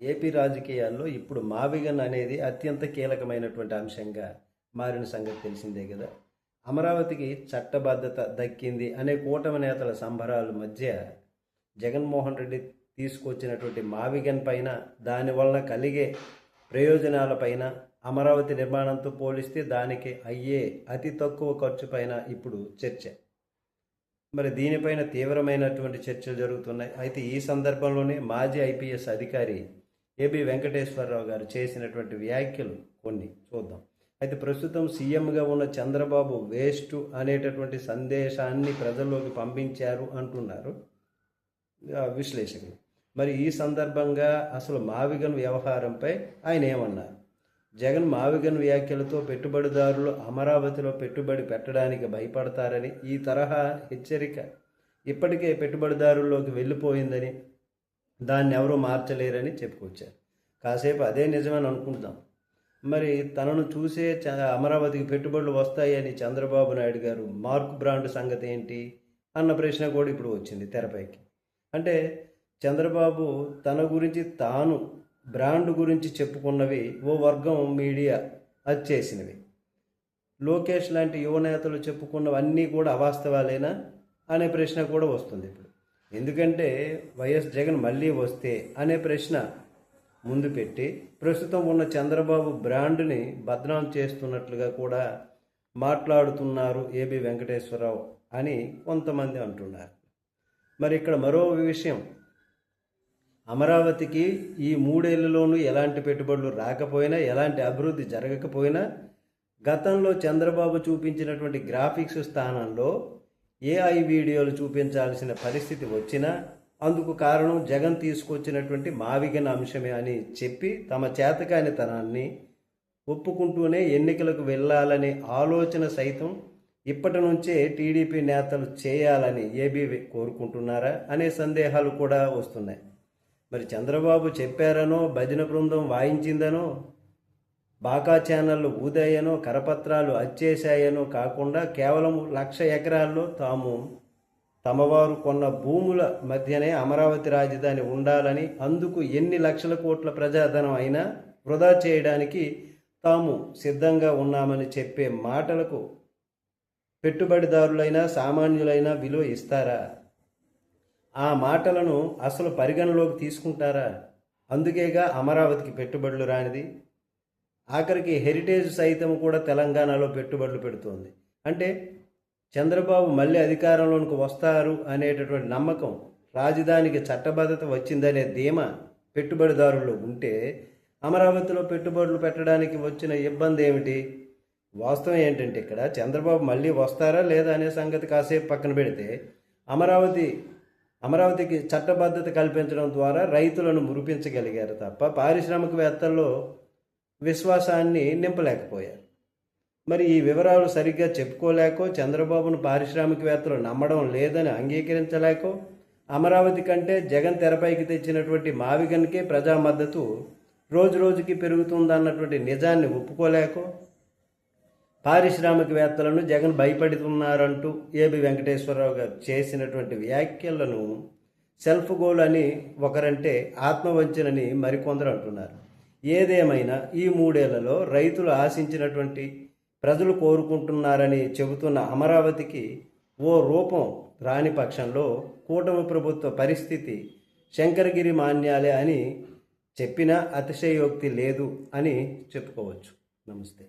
AP రాజకీయాల్లో ఇప్పుడు మావిగన్ అనేది అత్యంత కీలకమైనటువంటి అంశంగా మారిన సంగతి తెలిసిందే కదా. అమరావతికి చట్టబద్ధత దక్కింది అనే కూటమి నేతల సంబరాల మధ్య జగన్మోహన్ రెడ్డి తీసుకొచ్చినటువంటి మావిగన్ పైన, దానివలన కలిగే ప్రయోజనాలపైన, అమరావతి నిర్మాణంతో పోలిస్తే దానికి అయ్యే అతి తక్కువ ఖర్చు పైన ఇప్పుడు చర్చ. మరి దీనిపైన తీవ్రమైనటువంటి చర్చలు జరుగుతున్నాయి. అయితే ఈ సందర్భంలోనే మాజీ ఐపీఎస్ అధికారి ఏబి వెంకటేశ్వరరావు గారు చేసినటువంటి వ్యాఖ్యలు కొన్ని చూద్దాం. అయితే ప్రస్తుతం సీఎంగా ఉన్న చంద్రబాబు వేస్ట్ అనేటటువంటి సందేశాన్ని ప్రజల్లోకి పంపించారు అంటున్నారు విశ్లేషకులు. మరి ఈ సందర్భంగా అసలు మావిగన్ వ్యవహారంపై ఆయన ఏమన్నారు? జగన్ మావిగన్ వ్యాఖ్యలతో పెట్టుబడిదారులు అమరావతిలో పెట్టుబడి పెట్టడానికి భయపడతారని, ఈ తరహా హెచ్చరిక ఇప్పటికే పెట్టుబడిదారుల్లోకి వెళ్ళిపోయిందని, దాన్ని ఎవరూ మార్చలేరని చెప్పుకొచ్చారు. కాసేపు అదే నిజమని అనుకుంటాం. మరి తనను చూసే అమరావతికి పెట్టుబడులు వస్తాయని చంద్రబాబు నాయుడు గారు మార్క్ బ్రాండ్ సంగతి ఏంటి అన్న ప్రశ్న కూడా ఇప్పుడు వచ్చింది తెరపైకి. అంటే చంద్రబాబు తన గురించి తాను బ్రాండ్ గురించి చెప్పుకున్నవి ఓ వర్గం మీడియా చేసినవి. లోకేష్ లాంటి యువ నేతలు చెప్పుకున్నవన్నీ కూడా అవాస్తవాలేనా అనే ప్రశ్న కూడా వస్తుంది ఇప్పుడు. ఎందుకంటే వైఎస్ జగన్ మళ్ళీ వస్తే అనే ప్రశ్న ముందు పెట్టి ప్రస్తుతం ఉన్న చంద్రబాబు బ్రాండ్ని బద్నాం చేస్తున్నట్లుగా కూడా మాట్లాడుతున్నారు ఏబి వెంకటేశ్వరరావు అని కొంతమంది అంటున్నారు. మరి ఇక్కడ మరో విషయం, అమరావతికి ఈ 3 ఏళ్లలోనూ ఎలాంటి పెట్టుబడులు రాకపోయినా, ఎలాంటి అభివృద్ధి జరగకపోయినా, గతంలో చంద్రబాబు చూపించినటువంటి గ్రాఫిక్స్ స్థానంలో ఏఐ వీడియోలు చూపించాల్సిన పరిస్థితి వచ్చినా అందుకు కారణం జగన్ తీసుకొచ్చినటువంటి మావిగన్ అంశమే అని చెప్పి తమ చేతకానితనాన్ని ఒప్పుకుంటూనే ఎన్నికలకు వెళ్ళాలనే ఆలోచన సైతం ఇప్పటి నుంచే టీడీపీ నేతలు చేయాలని ఏబీ కోరుకుంటున్నారా అనే సందేహాలు కూడా వస్తున్నాయి. మరి చంద్రబాబు చెప్పారనో, భజన బృందం వాయించిందనో, బాకా ఛానళ్ళు ఊదాయనో, కరపత్రాలు అచ్చేశాయనో కాకుండా కేవలం 1,00,000 ఎకరాల్లో తమవారు కొన్న భూముల మధ్యనే అమరావతి రాజధాని ఉండాలని, అందుకు ఎన్ని లక్షల కోట్ల ప్రజాధనం అయినా వృధా చేయడానికి తాము సిద్ధంగా ఉన్నామని చెప్పే మాటలకు పెట్టుబడిదారులైనా సామాన్యులైనా విలువ ఇస్తారా? ఆ మాటలను అసలు పరిగణలోకి తీసుకుంటారా? అందుకేగా అమరావతికి పెట్టుబడులు రానిది. ఆఖరికి హెరిటేజ్ సైతం కూడా తెలంగాణలో పెట్టుబడులు పెడుతోంది. అంటే చంద్రబాబు మళ్ళీ అధికారంలోకి వస్తారు అనేటటువంటి నమ్మకం, రాజధానికి చట్టబద్ధత వచ్చిందనే ధీమా పెట్టుబడిదారుల్లో ఉంటే అమరావతిలో పెట్టుబడులు పెట్టడానికి వచ్చిన ఇబ్బంది ఏమిటి? వాస్తవం ఏంటంటే ఇక్కడ చంద్రబాబు మళ్ళీ వస్తారా లేదా అనే సంగతి కాసేపు పక్కన పెడితే, అమరావతికి చట్టబద్ధత కల్పించడం ద్వారా రైతులను మురిపించగలిగారు తప్ప పారిశ్రామికవేత్తల్లో విశ్వాసాన్ని నింపలేకపోయారు. మరి ఈ వివరాలు సరిగ్గా చెప్పుకోలేకో, చంద్రబాబును పారిశ్రామికవేత్తలు నమ్మడం లేదని అంగీకరించలేకో, అమరావతి కంటే జగన్ తెరపైకి తెచ్చినటువంటి మావిగన్కే ప్రజా మద్దతు రోజురోజుకి పెరుగుతుందన్నటువంటి నిజాన్ని ఒప్పుకోలేకో, పారిశ్రామికవేత్తలను జగన్ భయపడుతున్నారంటూ ఏబి వెంకటేశ్వరరావు గారు చేసినటువంటి వ్యాఖ్యలను సెల్ఫ్ గోల్ అని ఒకరంటే, ఆత్మవంచనని మరికొందరు అంటున్నారు. ఏదేమైనా ఈ 3 ఏళ్లలో రైతులు ఆశించినటువంటి, ప్రజలు కోరుకుంటున్నారని చెబుతున్న అమరావతికి ఓ రూపం రాని పక్షంలో కూటమి ప్రభుత్వ పరిస్థితి శంకరగిరి మాన్యాలే అని చెప్పినా అతిశయోక్తి లేదు అని చెప్పుకోవచ్చు. నమస్తే.